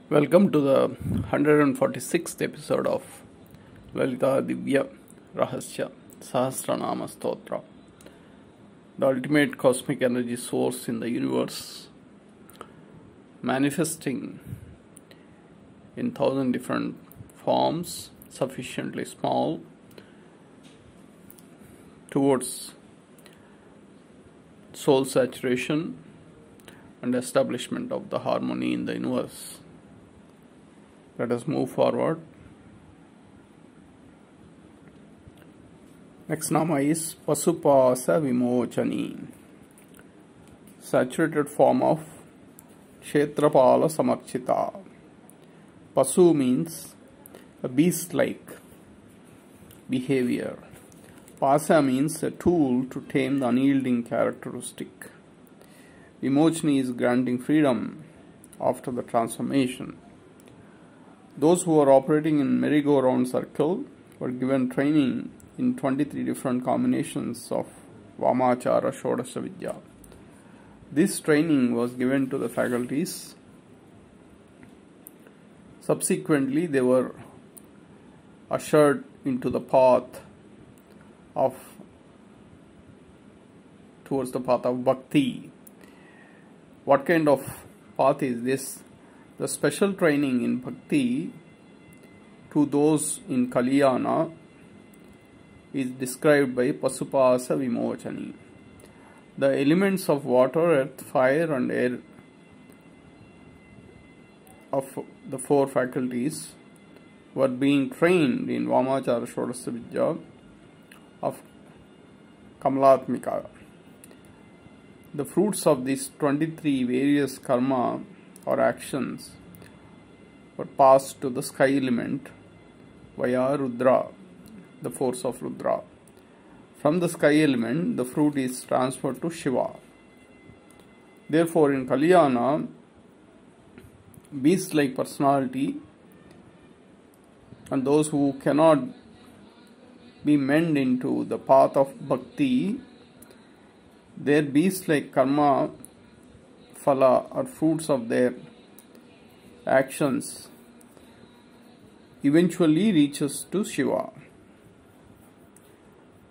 Welcome to the 146th episode of Lalita Divya Rahasya Sahasranama Stotra, the ultimate cosmic energy source in the universe, manifesting in 1,000 different forms, sufficiently small, towards soul saturation and establishment of the harmony in the universe. Let us move forward. Next nama is Pasupasa Vimochani, saturated form of Kshetrapala Samarchita. Pasu means a beast-like behavior. Pasa means a tool to tame the unyielding characteristic. Vimochani is granting freedom after the transformation. Those who are operating in merry-go-round circle were given training in 23 different combinations of Vamachara Shodasha Vidya. This training was given to the faculties. Subsequently, they were ushered into the path towards the path of Bhakti. What kind of path is this? The special training in Bhakti to those in Kalyana is described by Pasupasa Vimochani. The elements of water, earth, fire and air of the four faculties were being trained in Vamachara Shodasha Vidya of Kamalatmika. The fruits of these 23 various karma or actions were passed to the sky element via Rudra, the force of Rudra. From the sky element, the fruit is transferred to Shiva. Therefore, in Kalyana, beast-like personality and those who cannot be mended into the path of Bhakti, their beast-like karma phala or fruits of their actions eventually reaches to Shiva.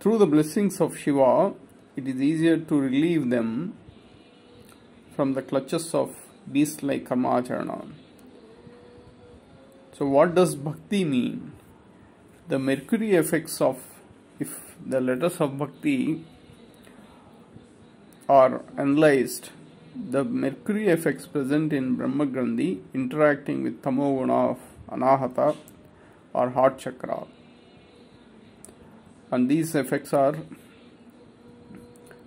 Through the blessings of Shiva, it is easier to relieve them from the clutches of beast-like karmacharana. So what does Bhakti mean? The mercury effects of, if the letters of Bhakti are analyzed, the mercury effects present in Brahma Grandhi interacting with Tamoguna of Anahata or heart chakra. And these effects are,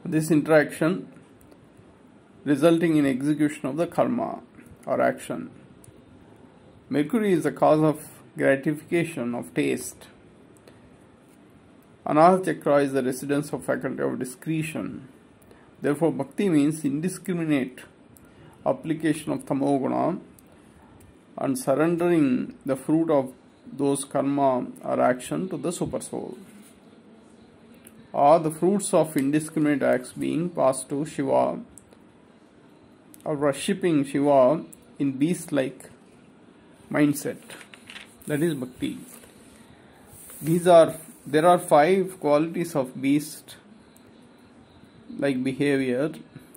this interaction resulting in execution of the karma or action. Mercury is the cause of gratification of taste. Anahata chakra is the residence of faculty of discretion. Therefore, Bhakti means indiscriminate application of Tamoguna and surrendering the fruit of those karma or action to the Supersoul, or the fruits of indiscriminate acts being passed to Shiva, or worshipping Shiva in beast-like mindset. That is Bhakti. There are 5 qualities of beast like behavior.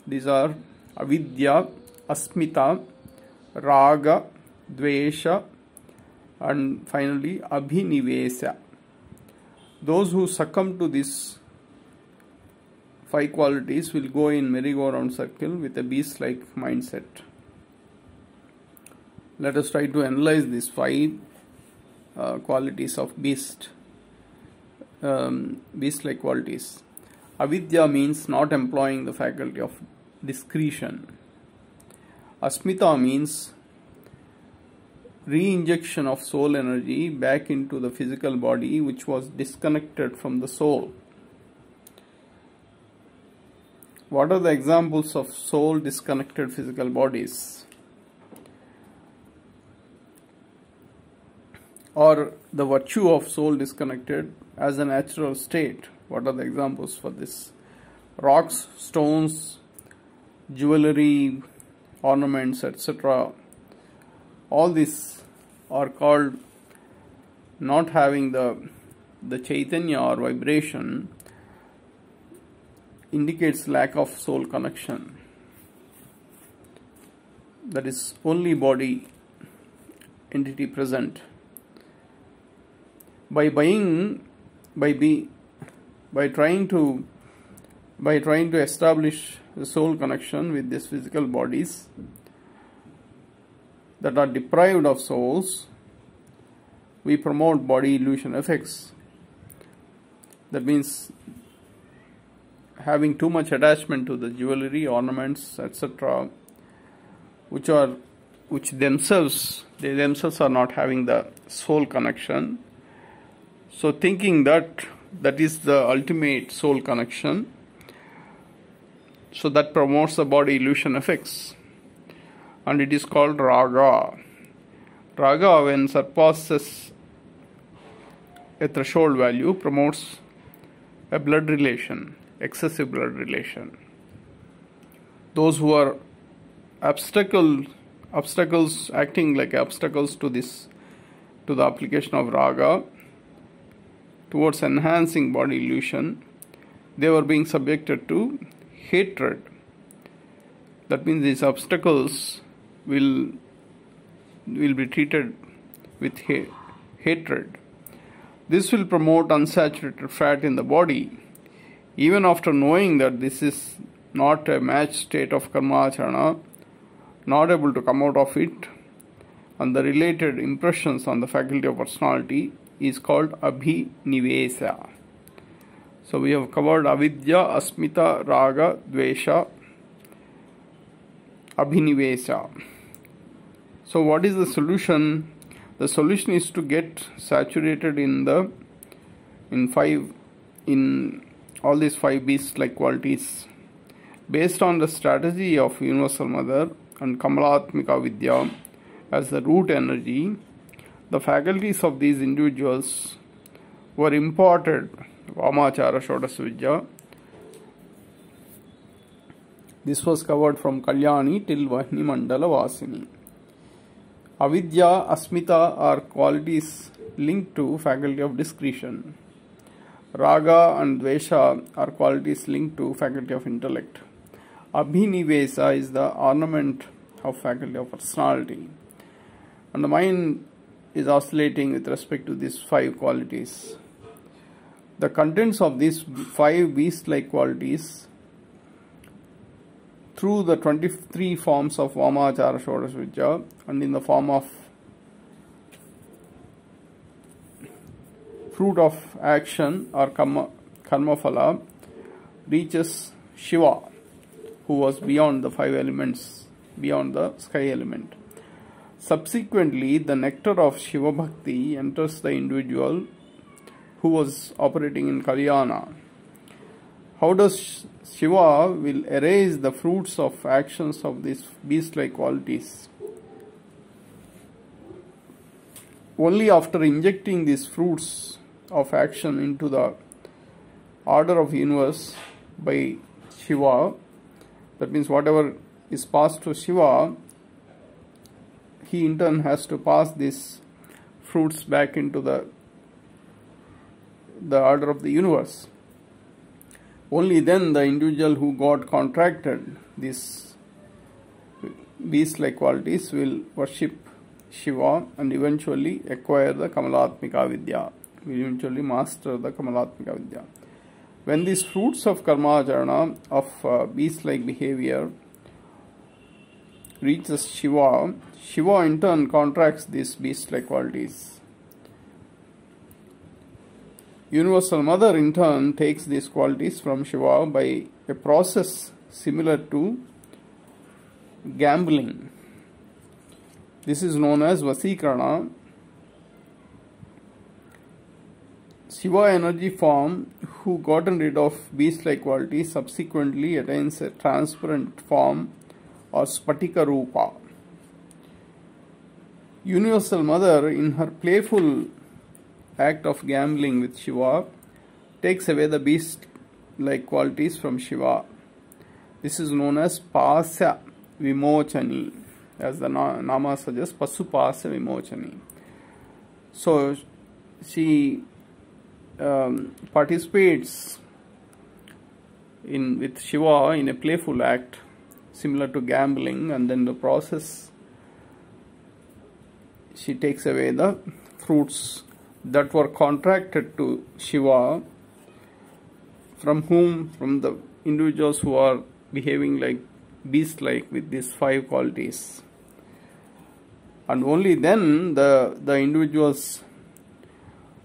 These are avidya, asmita, raga, dvesha and finally abhinivesa. Those who succumb to these 5 qualities will go in merry-go-round circle with a beast-like mindset. Let us try to analyze these 5 qualities of beast-like qualities. Avidya means not employing the faculty of discretion. Asmita means re-injection of soul energy back into the physical body which was disconnected from the soul. What are the examples of soul disconnected physical bodies? Or the virtue of soul disconnected as a natural state. What are the examples for this? Rocks, stones, jewelry, ornaments, etc. all these are called not having the chaitanya or vibration, indicates lack of soul connection. That is only body entity present. By trying to establish the soul connection with these physical bodies that are deprived of souls, we promote body illusion effects. That means having too much attachment to the jewelry, ornaments, etc., which themselves are not having the soul connection. So thinking that is the ultimate soul connection, so that promotes the body illusion effects, and it is called raga. Raga, when surpasses a threshold value, promotes a blood relation, excessive blood relation. Those who are obstacles acting like obstacles to the application of raga towards enhancing body illusion, they were being subjected to hatred. That means these obstacles will be treated with hatred. This will promote unsaturated fat in the body, even after knowing that this is not a matched state of karma acharana, not able to come out of it, and the related impressions on the faculty of personality is called abhinivesa. So we have covered avidya, asmita, raga, dvesha, abhinivesa. So what is the solution? The solution is to get saturated in all these 5 beast-like qualities. Based on the strategy of Universal Mother and Kamalatmika Vidya as the root energy, the faculties of these individuals were imparted Vamachara Shodasa Vidya. This was covered from Kalyani till Vahni Mandala Vasini. Avidya, Asmita are qualities linked to faculty of discretion. Raga and Dvesha are qualities linked to faculty of intellect. Abhinivesa is the ornament of faculty of personality. And the mind is oscillating with respect to these 5 qualities. The contents of these 5 beast-like qualities through the 23 forms of Vamachara Shodasa Vidya and in the form of fruit of action or karma phala reaches Shiva, who was beyond the 5 elements, beyond the sky element. Subsequently, the nectar of Shiva Bhakti enters the individual who was operating in Kalyana. How does Shiva will erase the fruits of actions of these beast-like qualities? Only after injecting these fruits of action into the order of universe by Shiva, that means whatever is passed to Shiva, he in turn has to pass these fruits back into the order of the universe. Only then the individual who got contracted these beast-like qualities will worship Shiva and eventually acquire the Kamalatmika Vidya, will eventually master the Kamalatmika Vidya. When these fruits of karma acharana of beast-like behavior reaches Shiva, Shiva in turn contracts these beast-like qualities. Universal Mother in turn takes these qualities from Shiva by a process similar to gambling. This is known as Vasikarana. Shiva energy form who gotten rid of beast-like qualities subsequently attains a transparent form or Spatika Rupa. Universal Mother in her playful act of gambling with Shiva takes away the beast-like qualities from Shiva. This is known as Pasya Vimochani, as the nama suggests, Pasupasa Vimochani. So she participates with Shiva in a playful act similar to gambling, and then the process she takes away the fruits that were contracted to Shiva from the individuals who are behaving like beast-like with these 5 qualities. And only then the individuals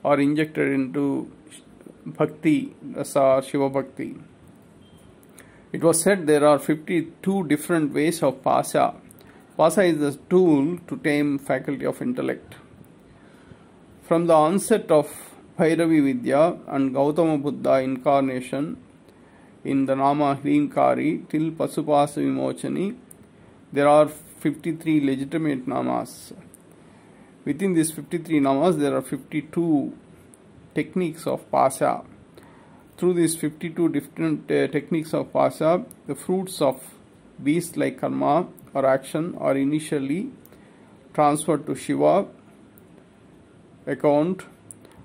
are injected into bhakti, rasa, Shiva bhakti. It was said there are 52 different ways of pasa. Pasa is the tool to tame faculty of intellect. From the onset of Bhairavi Vidya and Gautama Buddha incarnation in the Nama Hrimkari till Pasupasa Vimochani, there are 53 legitimate namas. Within these 53 namas, there are 52 techniques of pasa. Through these 52 different techniques of pasa, the fruits of beast-like karma or action are initially transferred to Shiva account,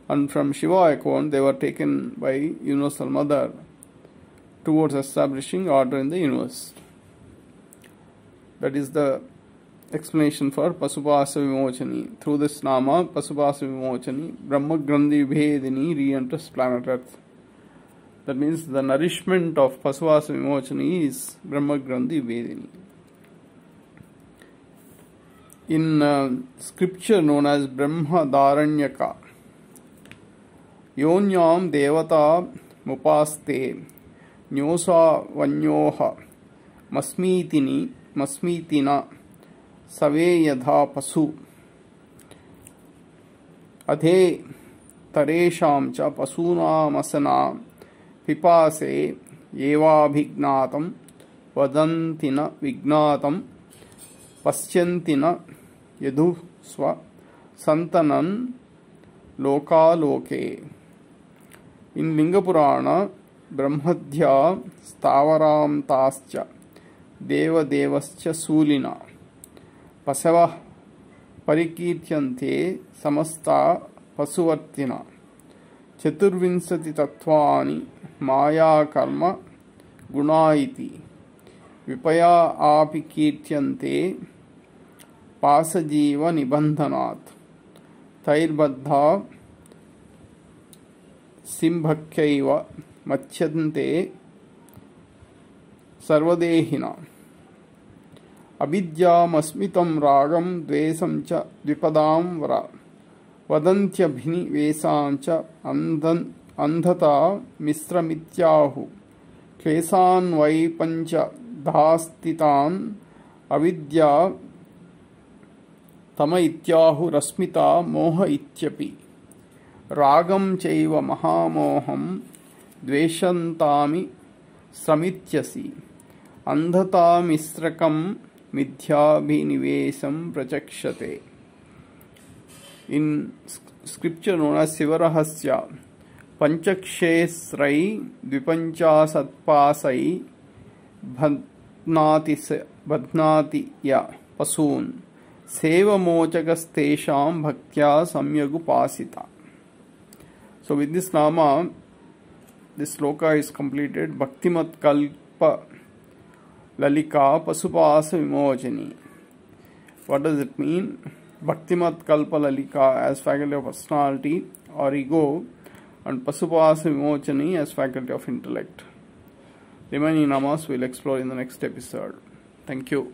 and from Shiva account they were taken by Universal Mother towards establishing order in the universe. That is the explanation for Pasupasa Vimochani. Through this nama, Pasupasa Vimochani, Brahma Grandhi Bhedini re-enters planet Earth. That means the nourishment of Pasupasa Vimochani is Brahma Grandhi Bhedini. In scripture known as Brahma Dharanyaka, Yonyam Devata Mupaste Nyosa Vanyoha Masmitina Save Yadha Pasu Adhe Taresham Cha Pasuna Masana Pipase Yevabhignatam Vadantina Vignatam Paschyantina Yadhu Swa Santanan Loka Loke. In Linga Purana, Brahmadhya Stavaram Tascha Deva Devascha Sulina Pasava Parikirtyante Samasta Pasuvartina Chaturvinsati Tattvani Maya Karma Gunaiti Vipaya Api Kirtyante Pasajiva Nibandhanat Tairbadha Simbhakyaiva Machyante Sarvadehina Abhidyam Asmitam Ragam Dvesam Cha Dvipadam Vara Vadantyabhini Vesam Cha Andhata Misramityahu Klesan Vai Pancha Dhastitan Avidya Tama Ityahu Rasmita Moha Ityapi Ragam Chaiva Mahamoham Dveshantami Samityasi Andhata Misrakam Midhyabhinivesam Prachakshate. In scripture known as Sivarahasya, Panchakshesrai Dvipanchasatpasai Bhadnati Ya Pasoon Seva Mochakastesham Bhaktya Samyagupasita. So with this nama, this sloka is completed. Bhaktimat Kalpa Lalika Pasupasa Vimochani. What does it mean? Bhaktimat Kalpa Lalika as faculty of personality or ego, and Pasupasa Vimochani as faculty of intellect. Remaining namas we will explore in the next episode. Thank you.